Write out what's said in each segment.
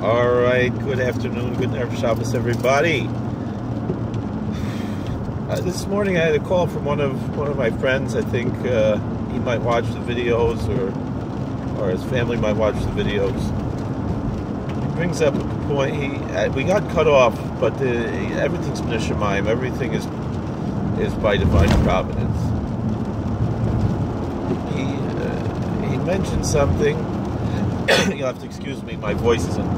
All right, good afternoon, good Erev Shabbos, everybody. This morning I had a call from one of my friends. I think he might watch the videos, or his family might watch the videos. He brings up a point. We got cut off, but everything's B'Neshamayim. Everything is by divine providence. He mentioned something. You'll have to excuse me. My voice isn't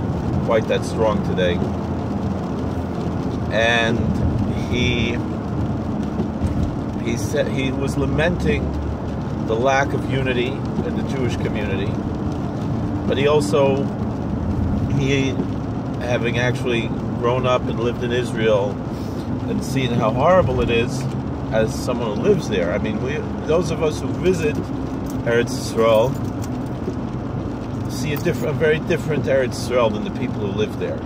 quite that strong today. And he said he was lamenting the lack of unity in the Jewish community, but having actually grown up and lived in Israel and seen how horrible it is as someone who lives there. I mean, those of us who visit Eretz Yisrael see a very different Eretz Yisrael than the people who live there.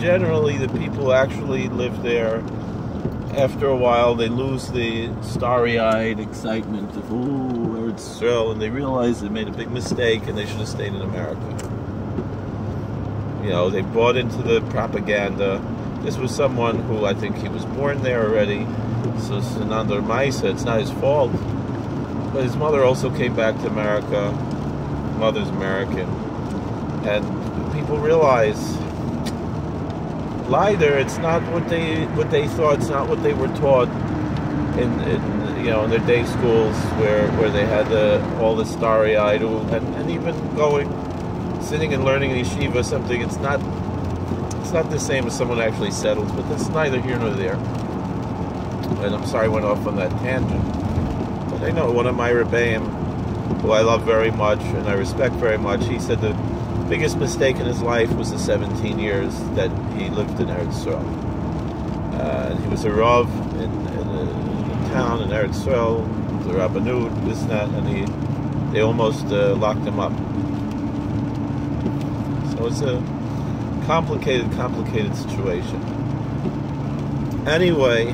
Generally, the people who actually live there, after a while, they lose the starry-eyed excitement of, ooh, Eretz Yisrael, and they realize they made a big mistake and they should have stayed in America. You know, they bought into the propaganda. This was someone who, I think he was born there already, so it's another Maisa, it's not his fault. But his mother also came back to America. Mother's American. And people realize, Leider, it's not what they thought, it's not what they were taught in their day schools where they had all the starry-eyed, and even sitting and learning in yeshiva something. It's not the same as someone actually settles, but that's neither here nor there. And I'm sorry I went off on that tangent. But I know one of my Rebbeim, who I love very much and I respect very much, he said the biggest mistake in his life was the 17 years that he lived in Eretz Yisrael. He was a Rav in a town in Eretz Yisrael, the Rabbanut, this and that, and they almost locked him up. So it's a complicated situation. Anyway,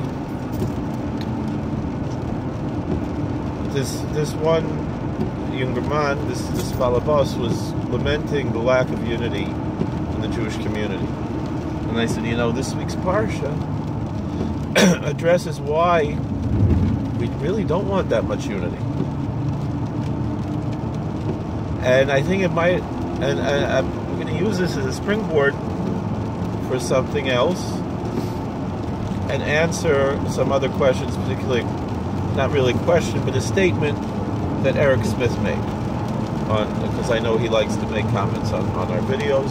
this one younger man, this Balabas, was lamenting the lack of unity in the Jewish community. And I said, this week's Parsha addresses why we really don't want that much unity. And I think it might, and I'm going to use this as a springboard for something else and answer some other questions, particularly, not really a question, but a statement that Eric Smith made, because I know he likes to make comments on our videos.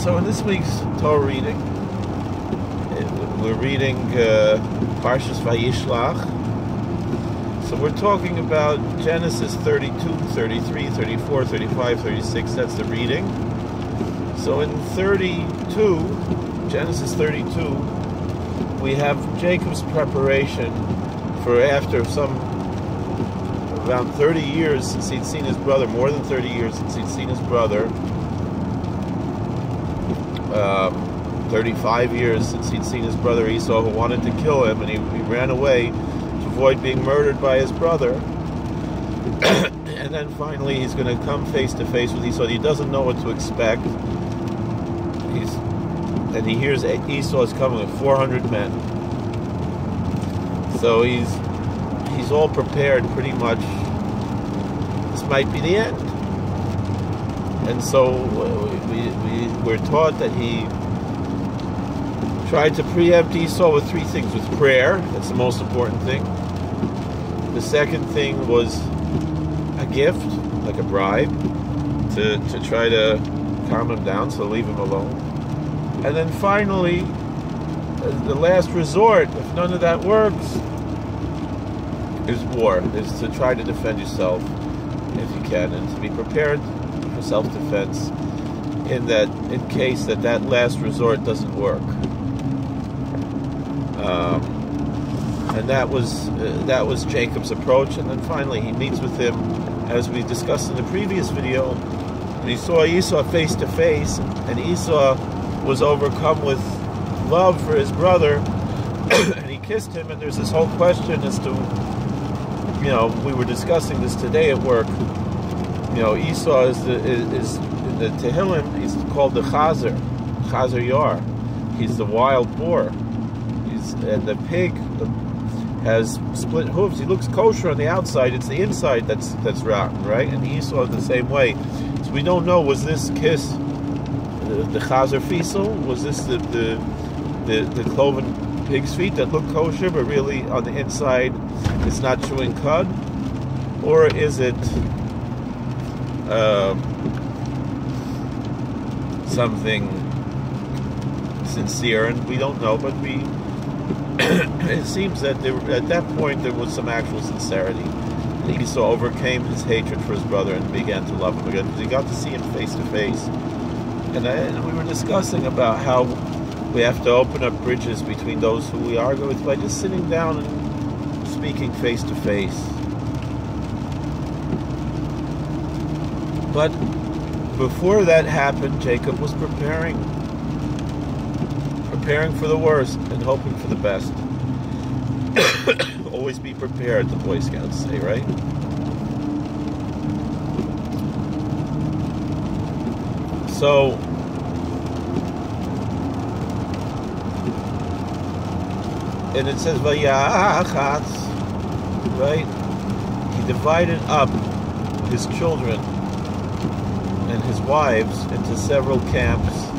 So in this week's Torah reading, we're reading Parshas Vayishlach. So we're talking about Genesis 32, 33, 34, 35, 36. That's the reading. So in Genesis 32, we have Jacob's preparation for after around 30 years since he'd seen his brother, more than 30 years since he'd seen his brother, 35 years since he'd seen his brother Esau, who wanted to kill him, and he ran away to avoid being murdered by his brother. And then finally he's going to come face to face with Esau. He doesn't know what to expect. And he hears Esau is coming with 400 men. So he's all prepared pretty much. This might be the end. And so we're taught that he tried to preempt Esau with three things. With prayer, that's the most important thing. The second thing was a gift, like a bribe, to try to calm him down, so leave him alone. And then finally, the last resort, if none of that works, is war, is to try to defend yourself if you can, and to be prepared for self-defense in case that last resort doesn't work. And that was Jacob's approach. And then finally he meets with him, as we discussed in the previous video, and he saw Esau face to face, and Esau was overcome with love for his brother, and he kissed him. And there's this whole question as to, we were discussing this today at work, Esau is in the Tehillim. He's called the Chazer Yar. He's the wild boar. And the pig has split hooves. He looks kosher on the outside. It's the inside that's rotten, right? And Esau is the same way. So we don't know. Was this kiss the Chazer Fisel? Was this the cloven pig's feet that look kosher, but really on the inside it's not chewing cud? Or is it something sincere? And we don't know, but it seems that at that point there was some actual sincerity. And Esau overcame his hatred for his brother and began to love him again because he got to see him face to face. And we were discussing about how we have to open up bridges between those who we argue with by just sitting down and speaking face to face. But before that happened, Jacob was preparing for the worst and hoping for the best. Always be prepared, the Boy Scouts say, right? So, and it says, Vayachatz, right? He divided up his children and his wives into several camps.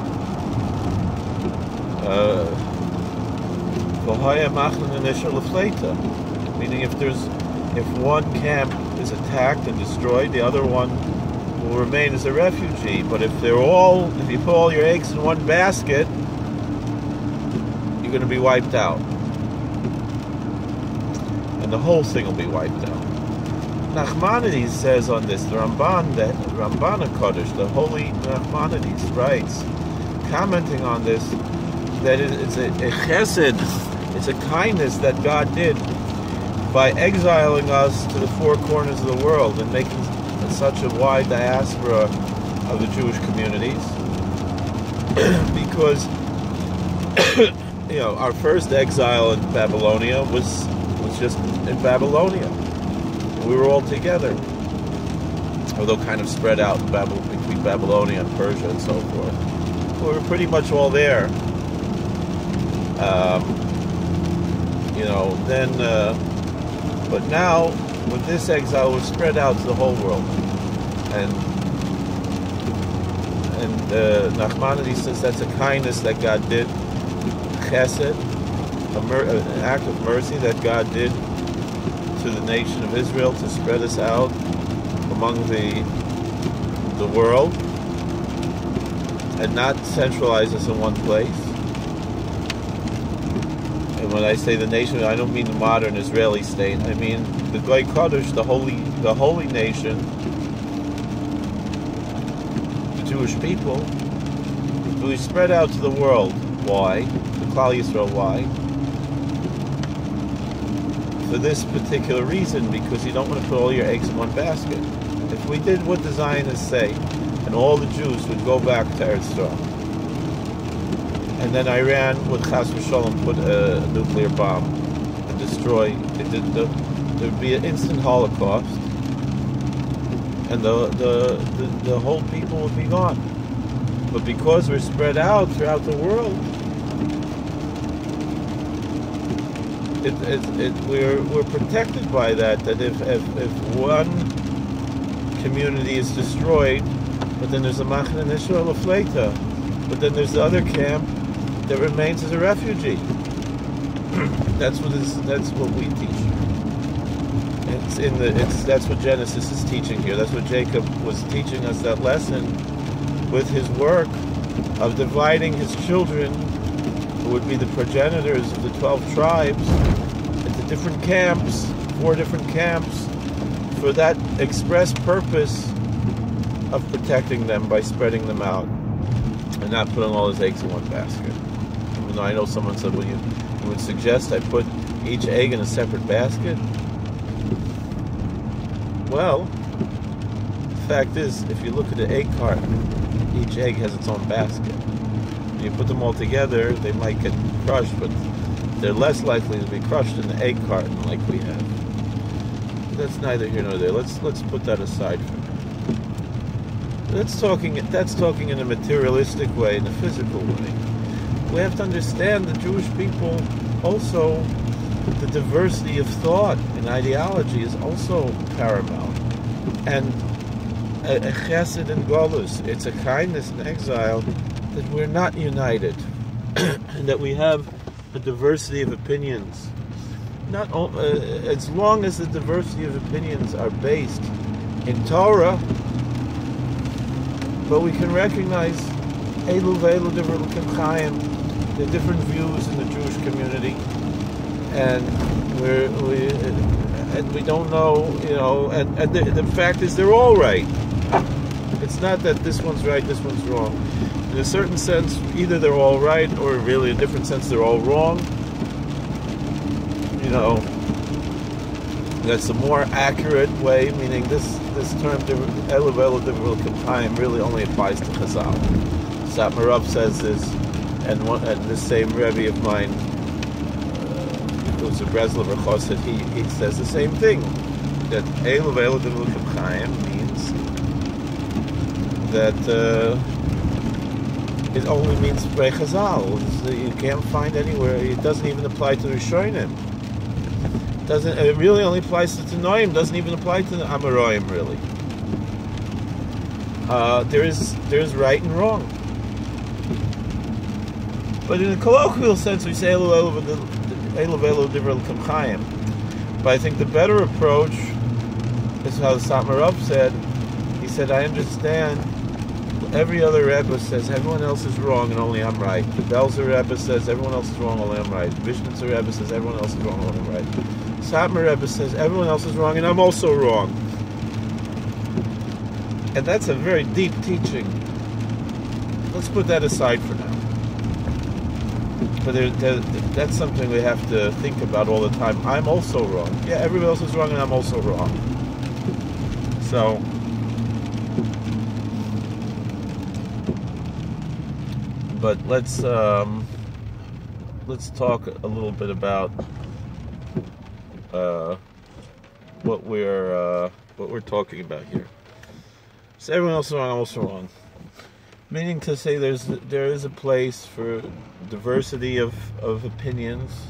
Meaning if one camp is attacked and destroyed, the other one will remain as a refugee. But if you put all your eggs in one basket, you're going to be wiped out. And the whole thing will be wiped out. Nachmanides says on this, the Ramban HaKodesh, the holy Nachmanides writes, commenting on this, that it's a chesed, it's a kindness that God did by exiling us to the four corners of the world and making such a wide diaspora of the Jewish communities. Because our first exile in Babylonia was just in Babylonia. We were all together, although kind of spread out between Babylonia and Persia and so forth. We were pretty much all there. But now, with this exile, we're spread out to the whole world. And Nachmanides says that's a kindness that God did, chesed, an act of mercy that God did to the nation of Israel to spread us out among the world and not centralize us in one place. And when I say the nation, I don't mean the modern Israeli state. I mean the Goy Kodesh, the holy nation, the Jewish people, we spread out to the world. Why? The Klal Yisrael. Why? For this particular reason, because you don't want to put all your eggs in one basket. If we did what the Zionists say, and all the Jews would go back to Eretz Yisrael, and then Iran would chas v'sholom put a nuclear bomb and destroy, there would be an instant Holocaust, and the whole people would be gone. But because we're spread out throughout the world, we're protected by that. That if one community is destroyed, but then there's a Machne Nishra Lefleita, but then there's the other camp that remains as a refugee. That's what we teach. That's what Genesis is teaching here. That's what Jacob was teaching us, that lesson with his work of dividing his children, who would be the progenitors of the 12 tribes, into different camps, 4 different camps, for that express purpose of protecting them by spreading them out and not putting all his eggs in one basket. Even though I know someone said, well, you would suggest I put each egg in a separate basket? Well, the fact is, if you look at the egg carton, each egg has its own basket. When you put them all together, they might get crushed, but they're less likely to be crushed in the egg carton like we have. But that's neither here nor there. Let's put that aside for now. That's talking in a materialistic way, in a physical way. We have to understand the Jewish people also, the diversity of thought and ideology is also paramount. And a chesed in Golus, it's a kindness in exile that we're not united, and that we have a diversity of opinions. Not as long as the diversity of opinions are based in Torah, but we can recognize Elu ve'elu divrei Chaim, the different views in the Jewish community, and we don't know, and the fact is they're all right. It's not that this one's right, this one's wrong. In a certain sense, either they're all right, or really a different sense, they're all wrong. That's a more accurate way, meaning this term, Elu ve'elu divrei Chaim, really only applies to Chazal. Satmar says this, and this same Rebbe of mine, who's a Breslov Chosset, he says the same thing, that Elu ve'elu divrei Chaim means that it only means by Chazal. You can't find anywhere. It doesn't even apply to the Rishonim. It really only applies to Tanoim. Doesn't even apply to the Amoraim, really. There's right and wrong. But in a colloquial sense, we say Elu ve'elu divrei Chaim. But I think the better approach is how the Satmar said. He said, I understand every other Rebbe says everyone else is wrong and only I'm right. The Belzer Rebbe says everyone else is wrong, only I'm right. Vishnitzer Rebbe says everyone else is wrong, only I'm right. Satmar Rebbe says everyone else is wrong and I'm also wrong. And that's a very deep teaching. Let's put that aside for now. But that's something we have to think about all the time. I'm also wrong. Yeah, everybody else is wrong and I'm also wrong. So, but let's talk a little bit about what we're talking about here. So everyone else is wrong, I'm also wrong. Meaning to say there is a place for diversity of opinions,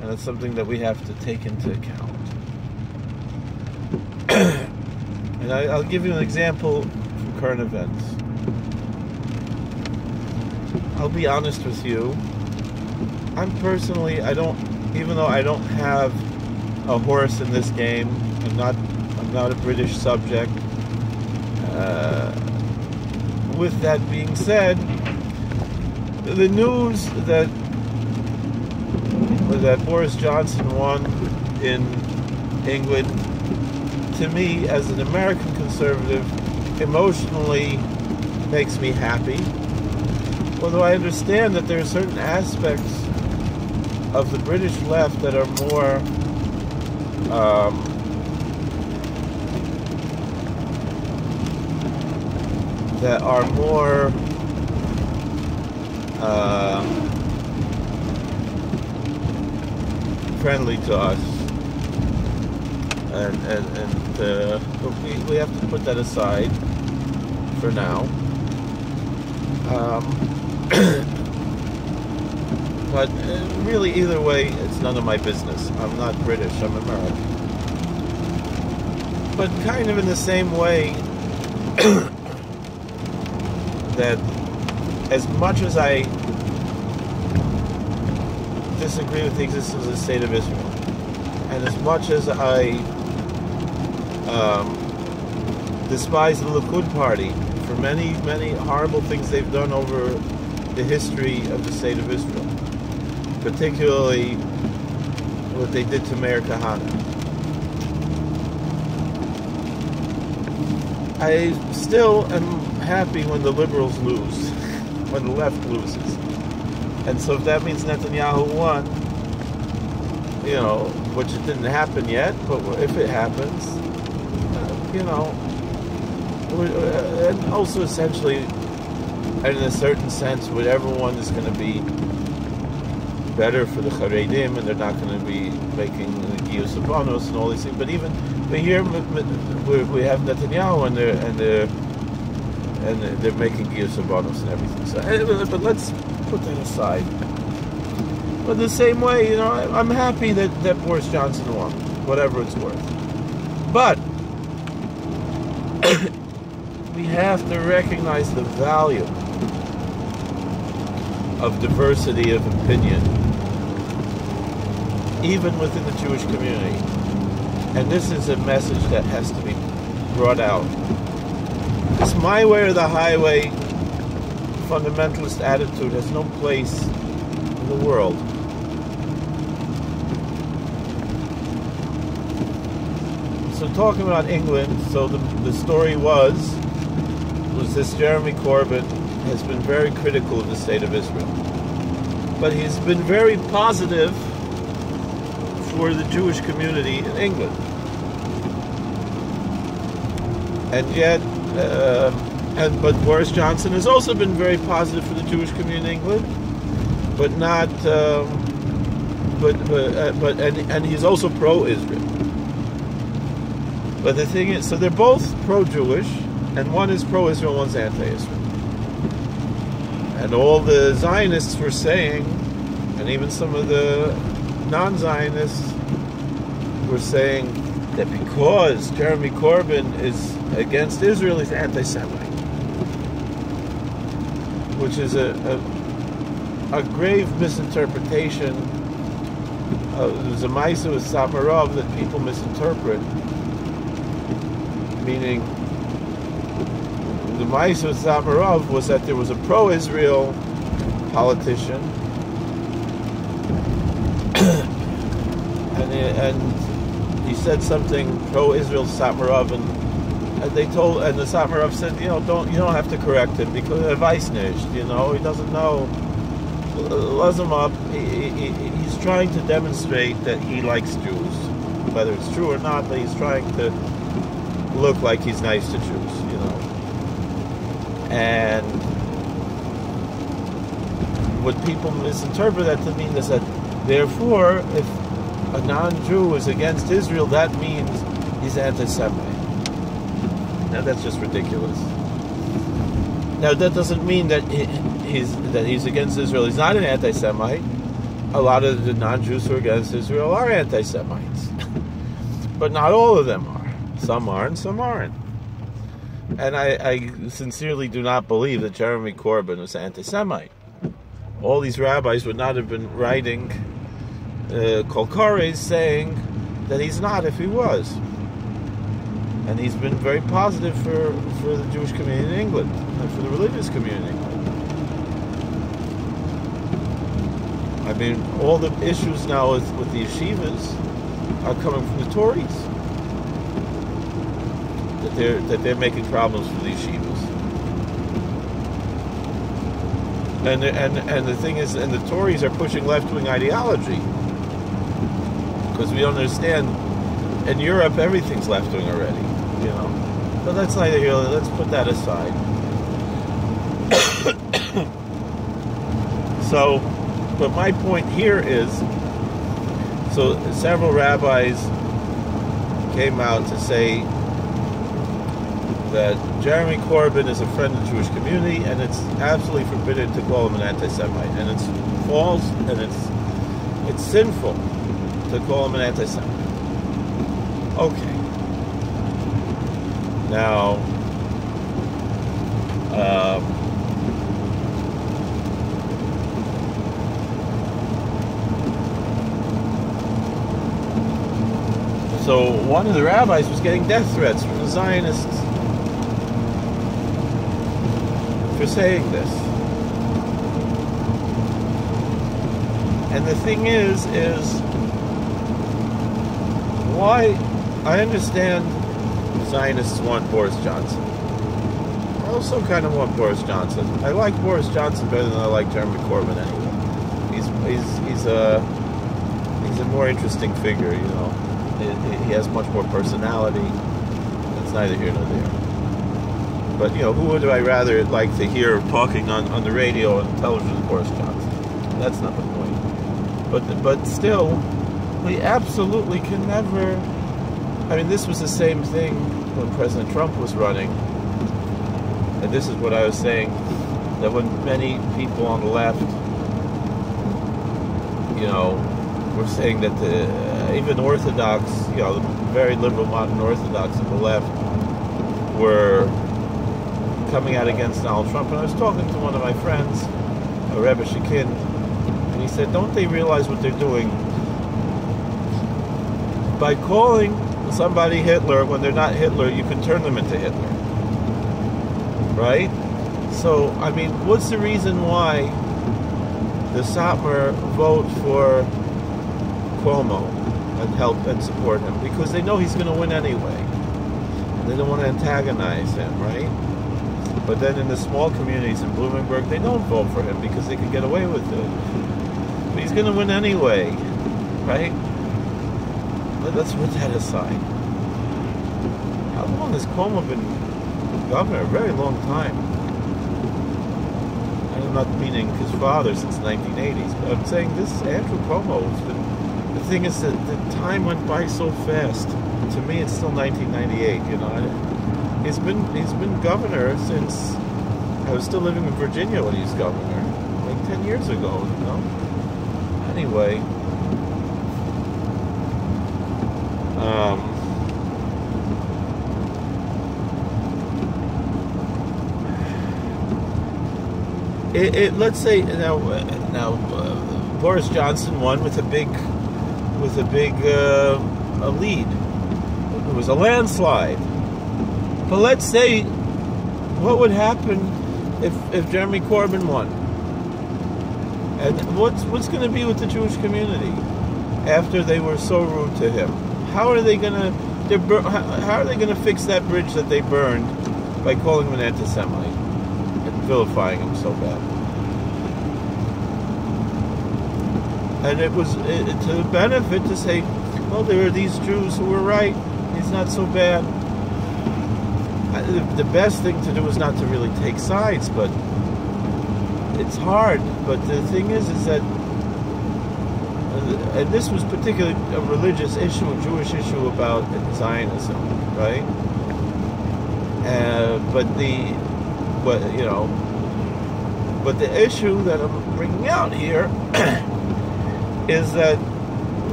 and it's something that we have to take into account. And I'll give you an example from current events. I'll be honest with you. Even though I don't have a horse in this game, I'm not a British subject. With that being said, the news that Boris Johnson won in England, to me, as an American conservative, emotionally makes me happy. Although I understand that there are certain aspects of the British left that are more friendly to us, and we have to put that aside for now. But really, either way, it's none of my business. I'm not British, I'm American. But kind of in the same way that as much as I disagree with the existence of the State of Israel, and as much as I despise the Likud Party for many, many horrible things they've done over the history of the State of Israel, particularly what they did to Meir Kahane, I still am happy when the liberals lose, when the left loses. And so if that means Netanyahu won, which it didn't happen yet, but if it happens, and also essentially, and in a certain sense, whatever one is going to be better for the Charedim, and they're not going to be making the Giyus and all these things. But here we have Netanyahu, and and they're making gears of bonus and everything. So, but let's put that aside. But the same way, I'm happy that Boris Johnson won, whatever it's worth. But we have to recognize the value of diversity of opinion, even within the Jewish community. And this is a message that has to be brought out. This my way or the highway fundamentalist attitude has no place in the world. So talking about England, so the story was this Jeremy Corbyn has been very critical of the state of Israel. But he's been very positive for the Jewish community in England. And yet, but Boris Johnson has also been very positive for the Jewish community in England, but not, and he's also pro-Israel. But the thing is, so they're both pro-Jewish, and one is pro-Israel, one's anti-Israel. And all the Zionists were saying, and even some of the non-Zionists were saying that because Jeremy Corbyn is against Israel, he's anti-Semite, which is a grave misinterpretation. There's a Maisa with Samarov that people misinterpret, meaning the Maisa with Samarov was that there was a pro-Israel politician and he said something pro-Israel to Samarov, and they told, and the Samarov said, you don't have to correct him because er weiß nicht, he doesn't know. Lazim up. He's trying to demonstrate that he likes Jews, whether it's true or not. But he's trying to look like he's nice to Jews, And what people misinterpret that to mean is that, therefore, if a non-Jew is against Israel, that means he's anti-Semite. Now that's just ridiculous. Now that doesn't mean that he's against Israel. He's not an anti-Semite. A lot of the non-Jews who are against Israel are anti-Semites, but not all of them are. Some are and some aren't. And I sincerely do not believe that Jeremy Corbyn was anti-Semite. All these rabbis would not have been writing kolkores saying that he's not if he was. And he's been very positive for the Jewish community in England and for the religious community in England. I mean, all the issues now with the yeshivas are coming from the Tories. That they're making problems for the yeshivas. And the thing is, and the Tories are pushing left-wing ideology. Because we don't understand, in Europe everything's left-wing already, But that's neither here, let's put that aside. So, but my point here is, so several rabbis came out to say that Jeremy Corbyn is a friend of the Jewish community, and it's absolutely forbidden to call him an anti-Semite, and it's false, and it's sinful to call him an anti-Semite. Okay. Now, so one of the rabbis was getting death threats from the Zionists for saying this. And the thing is why I understand Zionists want Boris Johnson. I also kind of want Boris Johnson. I like Boris Johnson better than I like Jeremy Corbyn anyway. He's a more interesting figure, He has much more personality. It's neither here nor there. But, who would I rather like to hear talking on the radio and television than Boris Johnson? That's not the point. But still, we absolutely can never... I mean, this was the same thing when President Trump was running. And this is what I was saying, that when many people on the left, were saying that even Orthodox, the very liberal modern Orthodox of the left were coming out against Donald Trump. And I was talking to one of my friends, Rebbe Shekin, and he said, don't they realize what they're doing? By calling somebody Hitler when they're not Hitler, you can turn them into Hitler. Right? So, I mean, what's the reason why the Satmar vote for Cuomo and help and support him? Because they know he's going to win anyway. And they don't want to antagonize him, right? But then in the small communities in Bloomingburg, they don't vote for him because they can get away with it. But he's going to win anyway, right? Let's put that aside. How long has Cuomo been governor? A very long time. I'm not meaning his father since the 1980s, but I'm saying this Andrew Cuomo has been. The thing is that the time went by so fast. To me, it's still 1998. He's been governor since I was still living in Virginia when he was governor, like 10 years ago. Anyway. Let's say now Boris Johnson won with a big lead. It was a landslide. But let's say, what would happen if Jeremy Corbyn won? And what's going to be with the Jewish community after they were so rude to him? How are they going to fix that bridge that they burned by calling him an anti-Semite and vilifying him so bad? And it was to the benefit to say, well, there are these Jews who were right. He's not so bad. The best thing to do is not to really take sides, but it's hard. But the thing is that, and this was particularly a religious issue, a Jewish issue about Zionism, right? But the issue that I'm bringing out here is that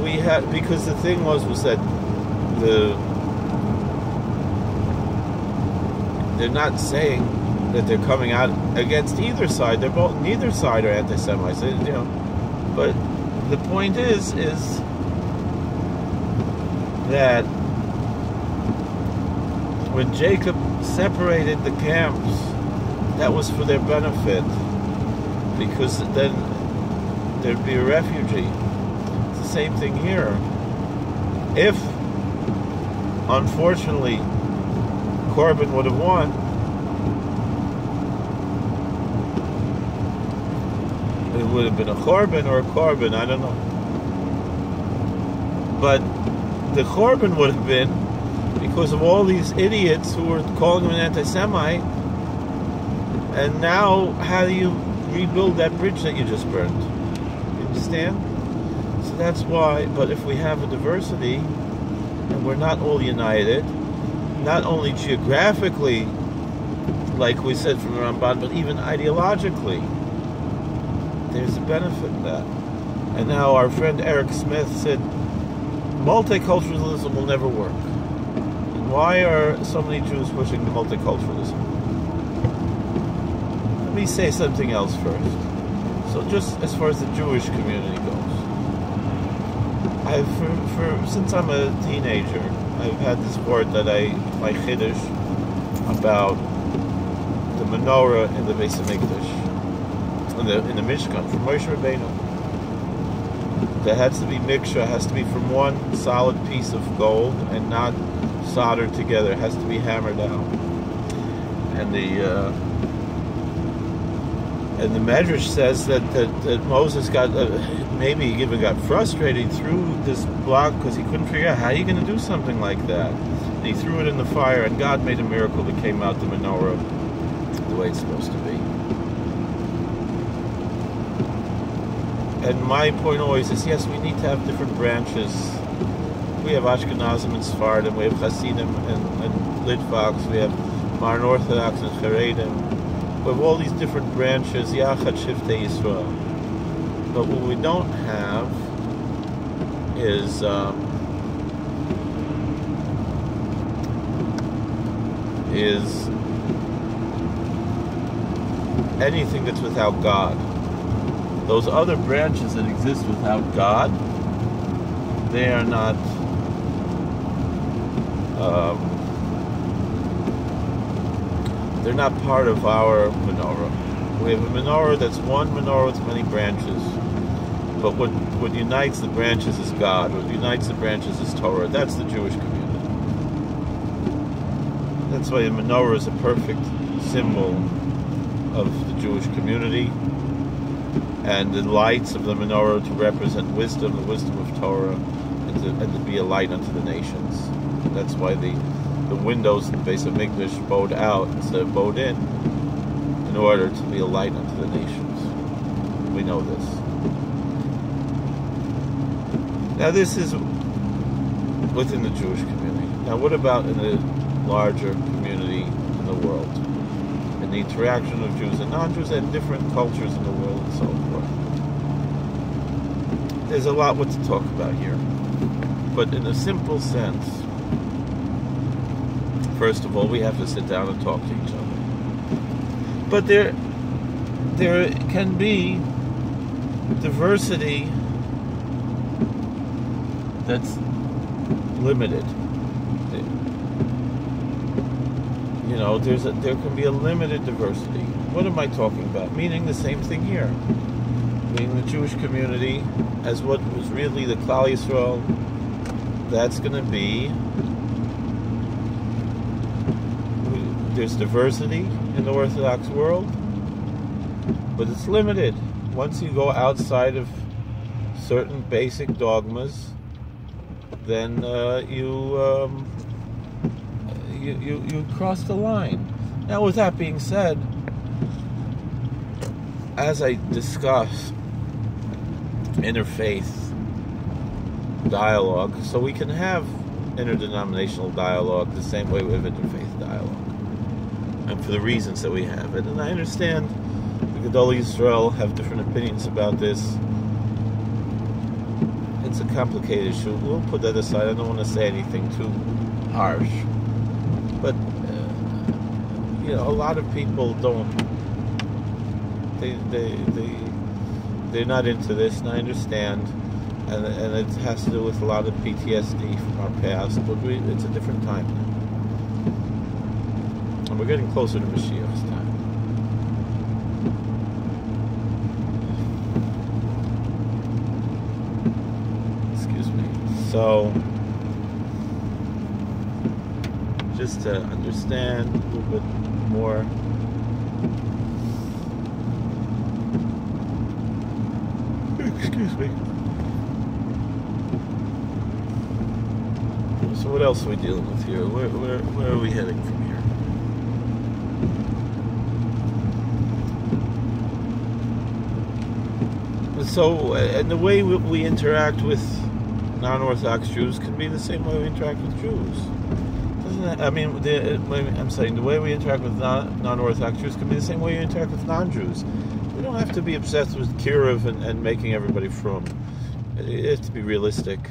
we had, because the thing was that they're not saying that they're coming out against either side. Neither side are anti-Semites, But the point is that when Jacob separated the camps, that was for their benefit, because then there'd be a refugee. It's the same thing here. If, unfortunately, Corbyn would have won, it would have been a Corbyn or a Corbyn, I don't know. But the Corbyn would have been because of all these idiots who were calling him an anti-Semite. And now, how do you rebuild that bridge that you just burned? You understand? So that's why. But if we have a diversity, and we're not all united, not only geographically, like we said from the Ramban, but even ideologically, there's a benefit in that. And now our friend Eric Smith said, multiculturalism will never work. And why are so many Jews pushing multiculturalism? Let me say something else first. So just as far as the Jewish community goes, since I'm a teenager, I've had this word that my Chiddush about the menorah in the Beis HaMikdash, in the Mishkan, from Moshe Rabbeinu. There has to be miksha, has to be from one solid piece of gold and not soldered together. It has to be hammered out. And the Medrash says that Moses got maybe even got frustrated. He threw this block because he couldn't figure out how are you going to do something like that. And he threw it in the fire, and God made a miracle that came out the menorah the way it's supposed to be. And my point always is, yes, we need to have different branches. We have Ashkenazim and Sephardim, we have Hasidim and Litvaks, we have Modern Orthodox and Charedim. We have all these different branches, Yachad Shiftei Yisrael. But what we don't have is anything that's without God. Those other branches that exist without God, they are not they're not part of our menorah. We have a menorah that's one menorah with many branches. But what unites the branches is God. What unites the branches is Torah. That's the Jewish community. That's why the menorah is a perfect symbol of the Jewish community. And the lights of the menorah to represent wisdom, the wisdom of Torah, and to be a light unto the nations. That's why the windows in the base of Mikdash bowed out instead of bowed in order to be a light unto the nations. We know this. Now this is within the Jewish community. Now what about in the larger community in the world? In the interaction of Jews and non-Jews and different cultures in the world and so forth. There's a lot what to talk about here. But in a simple sense, first of all, we have to sit down and talk to each other. But there can be diversity that's limited. You know, there can be a limited diversity. What am I talking about? Meaning the same thing here. Meaning the Jewish community as what was really the Klal Yisrael. That's going to be. There's diversity in the Orthodox world, but it's limited. Once you go outside of certain basic dogmas, then you cross the line. Now, with that being said, as I discuss interfaith dialogue, so we can have interdenominational dialogue the same way we have interfaith dialogue, and for the reasons that we have it. And I understand the Gedolei Yisrael have different opinions about this. It's a complicated issue. We'll put that aside. I don't want to say anything too harsh. But, you know, a lot of people don't... They're not into this, and I understand. And it has to do with a lot of PTSD from our past. But it's a different time now. And we're getting closer to Mashiach's time. So, just to understand a little bit more, excuse me. So what else are we dealing with here? Where are we heading from here? So, and the way we interact with non-Orthodox Jews can be the same way we interact with Jews. Doesn't that, I mean, I'm saying the way we interact with non-Orthodox Jews can be the same way we interact with non-Jews. We don't have to be obsessed with kiruv and making everybody frum. It has to be realistic.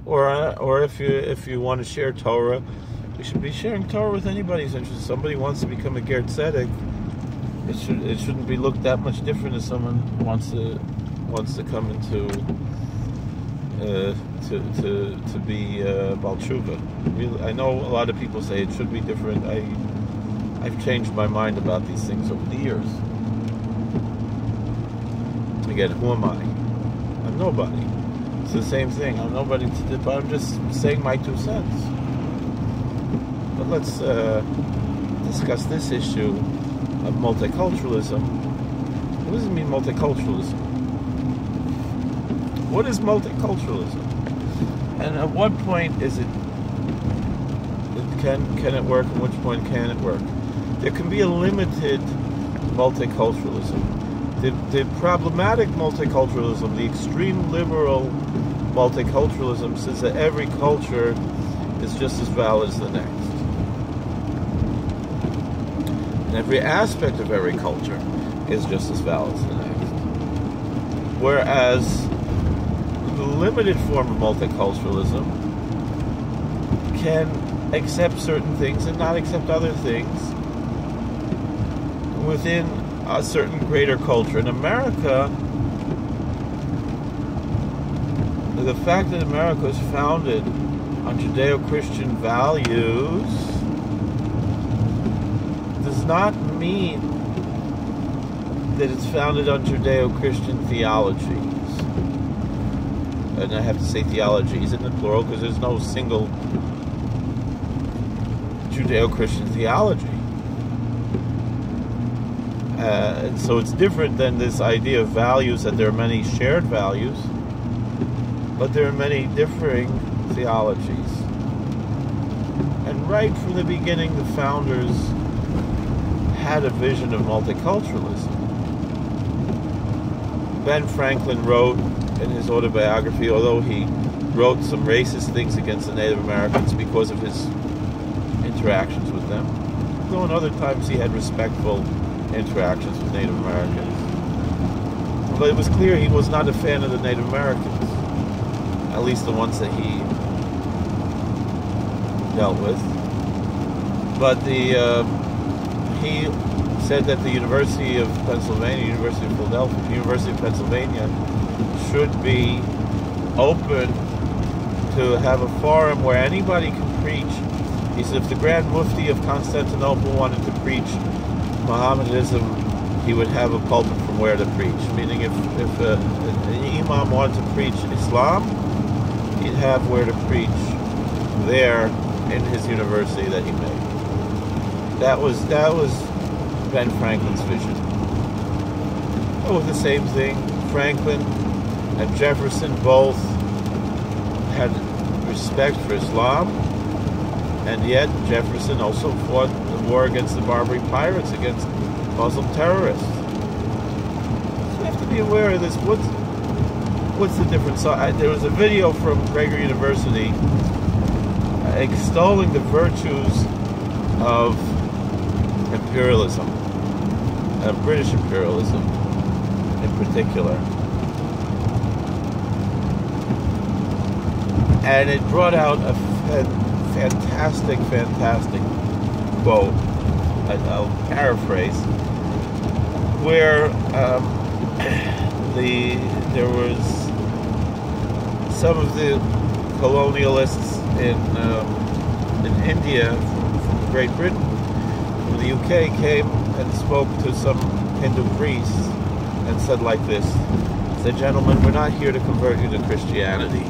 Or if you want to share Torah, you should be sharing Torah with anybody who's interested. If somebody wants to become a ger tzedek, it shouldn't be looked that much different as someone wants to come into to be Baal Tshuva. Really, I know a lot of people say it should be different. I've changed my mind about these things over the years. Again, who am I? I'm nobody. It's the same thing. I'm nobody, but I'm just saying my 2 cents. But let's discuss this issue of multiculturalism. What does it mean, multiculturalism? What is multiculturalism? And at what point is it can it work, and which point can it work? There can be a limited multiculturalism. The problematic multiculturalism, the extreme liberal multiculturalism, says that every culture is just as valid as the next. And every aspect of every culture is just as valid as the next. Whereas the limited form of multiculturalism can accept certain things and not accept other things within a certain greater culture. In America, the fact that America is founded on Judeo-Christian values does not mean that it's founded on Judeo-Christian theologies. And I have to say theologies in the plural because there's no single Judeo-Christian theology. And so it's different than this idea of values, that there are many shared values, but there are many differing theologies. And right from the beginning, the founders had a vision of multiculturalism. Ben Franklin wrote in his autobiography, although he wrote some racist things against the Native Americans because of his interactions with them, though in other times he had respectful interactions with Native Americans. But it was clear he was not a fan of the Native Americans, at least the ones that he dealt with. But he said that the University of Pennsylvania, University of Philadelphia, University of Pennsylvania should be open to have a forum where anybody can preach. He said if the Grand Mufti of Constantinople wanted to preach Mohammedanism, he would have a pulpit from where to preach. Meaning if an imam wanted to preach Islam, he'd have where to preach there in his university that he made. That was Ben Franklin's vision. Oh, the same thing. Franklin and Jefferson both had respect for Islam, and yet Jefferson also fought the war against the Barbary pirates, against Muslim terrorists. So you have to be aware of this. What's the difference? So there was a video from Gregor University extolling the virtues of imperialism, British imperialism in particular. And it brought out a fantastic quote, I'll paraphrase, where there was some of the colonialists in India from Great Britain, from the UK, came and spoke to some Hindu priests and said like this, said, "Gentlemen, we're not here to convert you to Christianity.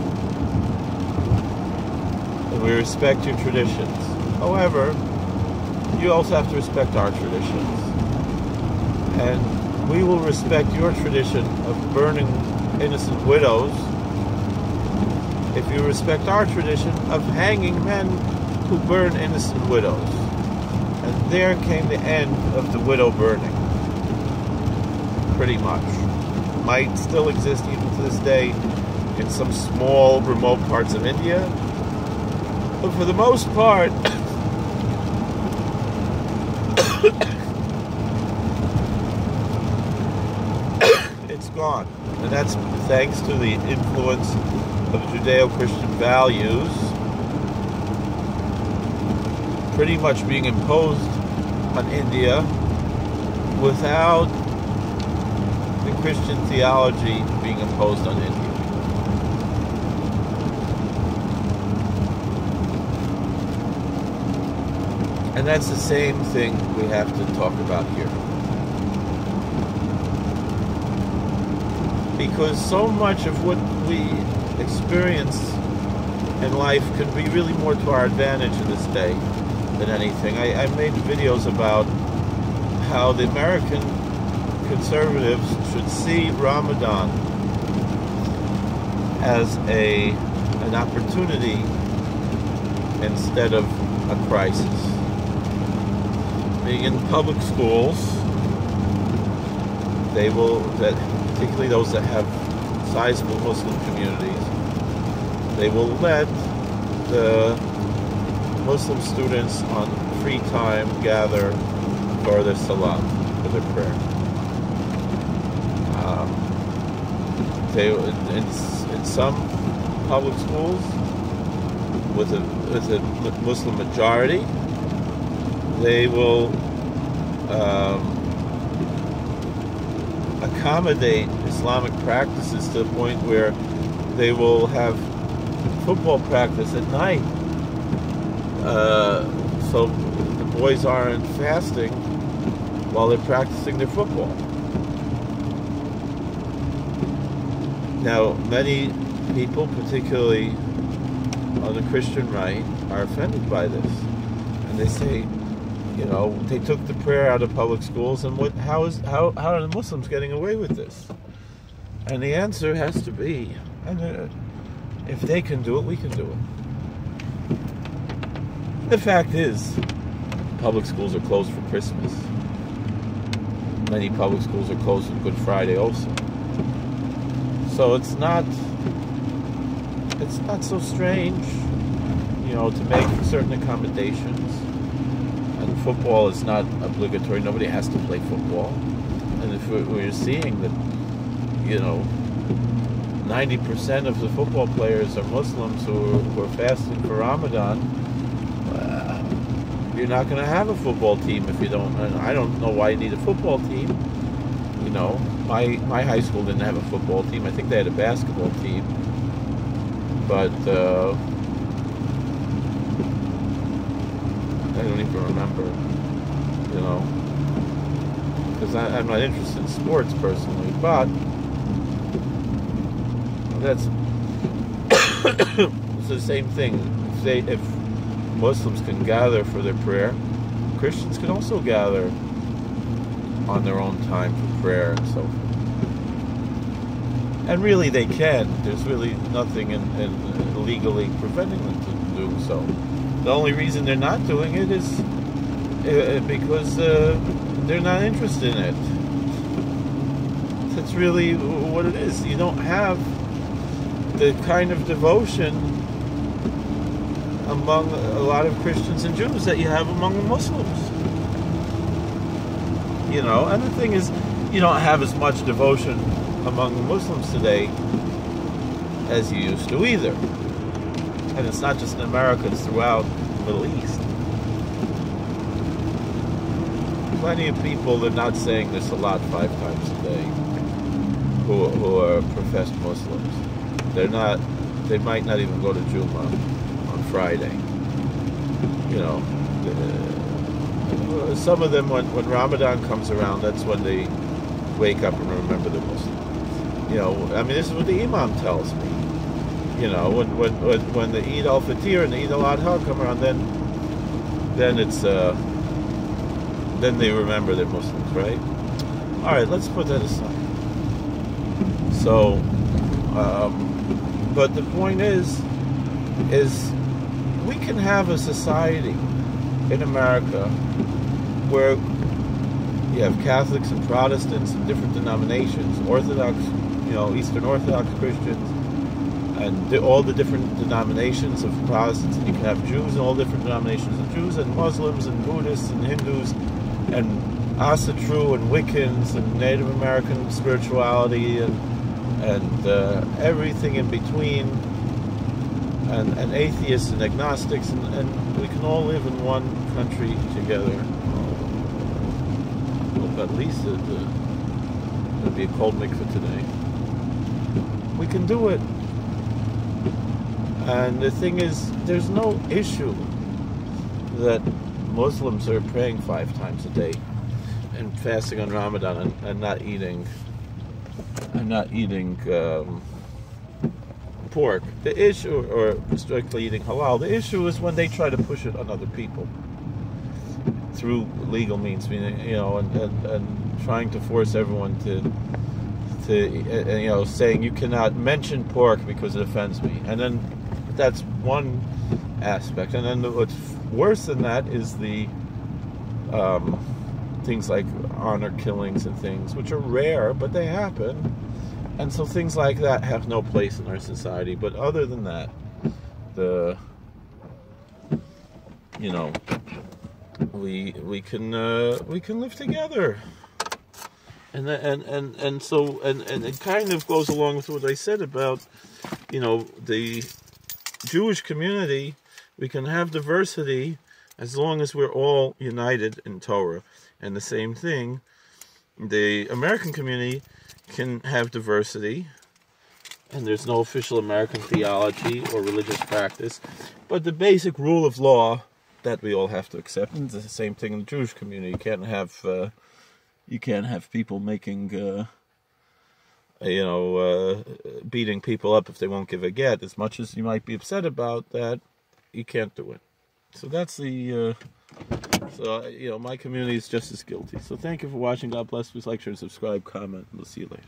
We respect your traditions. However, you also have to respect our traditions. And we will respect your tradition of burning innocent widows if you respect our tradition of hanging men who burn innocent widows." And there came the end of the widow burning. Pretty much. Might still exist even to this day in some small, remote parts of India. But for the most part, it's gone. And that's thanks to the influence of Judeo-Christian values pretty much being imposed on India without the Christian theology being imposed on India. And that's the same thing we have to talk about here. Because so much of what we experience in life could be really more to our advantage in this day than anything. I made videos about how the American conservatives should see Ramadan as an opportunity instead of a crisis. Being in public schools, particularly those that have sizable Muslim communities, they will let the Muslim students on free time gather for their salat, for their prayer. In some public schools with a Muslim majority, they will accommodate Islamic practices to the point where they will have football practice at night, so the boys aren't fasting while they're practicing their football. Now, many people, particularly on the Christian right, are offended by this, and they say, they took the prayer out of public schools, and how are the Muslims getting away with this? And the answer has to be, if they can do it, we can do it. The fact is, public schools are closed for Christmas. Many public schools are closed on Good Friday also. So it's not so strange, to make certain accommodations. And football is not obligatory. Nobody has to play football. And if we're seeing that, 90% of the football players are Muslims who are fasting for Ramadan, you're not going to have a football team if you don't. And I don't know why you need a football team. My high school didn't have a football team. I think they had a basketball team, but I don't even remember. Because I'm not interested in sports personally, but that's it's the same thing. If Muslims can gather for their prayer, Christians can also gather on their own time for prayer and so forth. And really they can. There's really nothing in legally preventing them to do so. The only reason they're not doing it is because they're not interested in it. That's really what it is. You don't have the kind of devotion among a lot of Christians and Jews that you have among the Muslims. And the thing is, you don't have as much devotion among the Muslims today as you used to either. And it's not just in America, it's throughout the Middle East. Plenty of people that are not saying this a lot 5 times a day who are professed Muslims. They might not even go to Jummah on Friday. Some of them, when Ramadan comes around, that's when they wake up and remember they're Muslim. This is what the Imam tells me. When the Eid al-Fitr and the Eid al-Adha come around, then it's then they remember they're Muslims, right? All right, let's put that aside. So, but the point is we can have a society in America where you have Catholics and Protestants and different denominations, Orthodox, Eastern Orthodox Christians, and all the different denominations of Protestants, and you can have Jews and all different denominations of Jews, and Muslims and Buddhists and Hindus, and Asatru and Wiccans and Native American spirituality and everything in between, and atheists and agnostics, and we can all live in one country together. Well, at least it'll be a cold mikveh today. We can do it. And the thing is, there's no issue that Muslims are praying 5 times a day and fasting on Ramadan and not eating pork. The issue, or strictly eating halal, the issue is when they try to push it on other people through legal means, and trying to force everyone to saying you cannot mention pork because it offends me. And then that's one aspect. And then what's worse than that is the things like honor killings and things, which are rare, but they happen. And so things like that have no place in our society. But other than we can live together. And it kind of goes along with what I said about, the Jewish community. We can have diversity as long as we're all united in Torah. And the same thing, the American community can have diversity, and there's no official American theology or religious practice, but the basic rule of law that we all have to accept. And it's the same thing in the Jewish community. You can't have people making, beating people up if they won't give a get. As much as you might be upset about that, you can't do it. So that's the. My community is just as guilty. So thank you for watching. God bless. Please like, share, and subscribe, comment. We'll see you later.